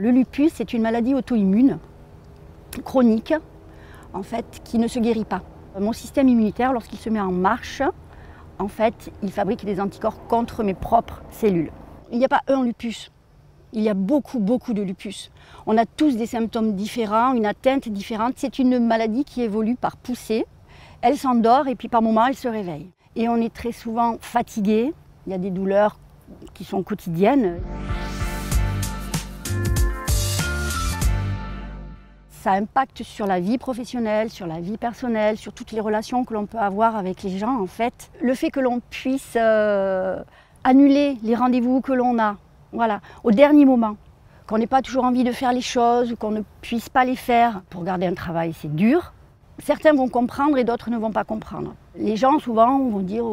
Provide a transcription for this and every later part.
Le lupus, c'est une maladie auto-immune, chronique, en fait, qui ne se guérit pas. Mon système immunitaire, lorsqu'il se met en marche, en fait, il fabrique des anticorps contre mes propres cellules. Il n'y a pas un lupus, il y a beaucoup de lupus. On a tous des symptômes différents, une atteinte différente. C'est une maladie qui évolue par poussée. Elle s'endort et puis par moments, elle se réveille. Et on est très souvent fatigué, il y a des douleurs qui sont quotidiennes. Ça impacte sur la vie professionnelle, sur la vie personnelle, sur toutes les relations que l'on peut avoir avec les gens en fait. Le fait que l'on puisse annuler les rendez-vous que l'on a, voilà, au dernier moment, qu'on n'ait pas toujours envie de faire les choses ou qu'on ne puisse pas les faire. Pour garder un travail, c'est dur. Certains vont comprendre et d'autres ne vont pas comprendre. Les gens souvent vont dire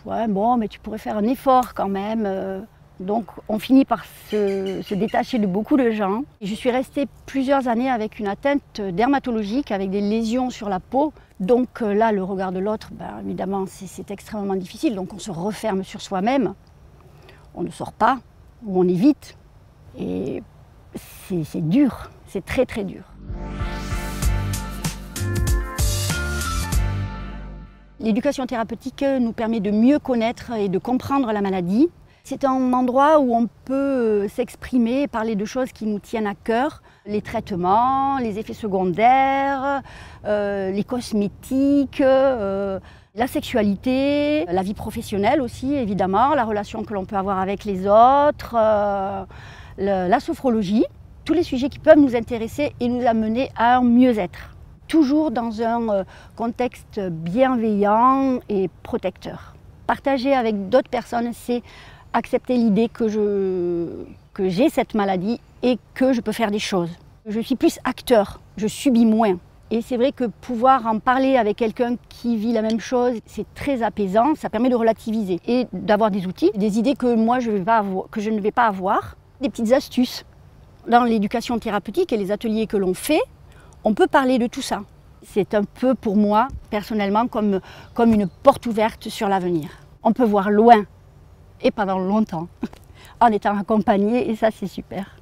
ouais, bon, mais tu pourrais faire un effort quand même. Donc on finit par se détacher de beaucoup de gens. Je suis restée plusieurs années avec une atteinte dermatologique, avec des lésions sur la peau. Donc là, le regard de l'autre, ben, évidemment, c'est extrêmement difficile. Donc on se referme sur soi-même, on ne sort pas, ou on évite. Et c'est dur, c'est très dur. L'éducation thérapeutique nous permet de mieux connaître et de comprendre la maladie. C'est un endroit où on peut s'exprimer, parler de choses qui nous tiennent à cœur. Les traitements, les effets secondaires, les cosmétiques, la sexualité, la vie professionnelle aussi évidemment, la relation que l'on peut avoir avec les autres, la sophrologie. Tous les sujets qui peuvent nous intéresser et nous amener à un mieux-être. Toujours dans un contexte bienveillant et protecteur. Partager avec d'autres personnes, c'est accepter l'idée que j'ai cette maladie et que je peux faire des choses. Je suis plus acteur, je subis moins. Et c'est vrai que pouvoir en parler avec quelqu'un qui vit la même chose, c'est très apaisant, ça permet de relativiser et d'avoir des outils, des idées que moi je ne vais pas avoir, des petites astuces. Dans l'éducation thérapeutique et les ateliers que l'on fait, on peut parler de tout ça. C'est un peu pour moi, personnellement, comme une porte ouverte sur l'avenir. On peut voir loin et pendant longtemps en étant accompagné et ça c'est super.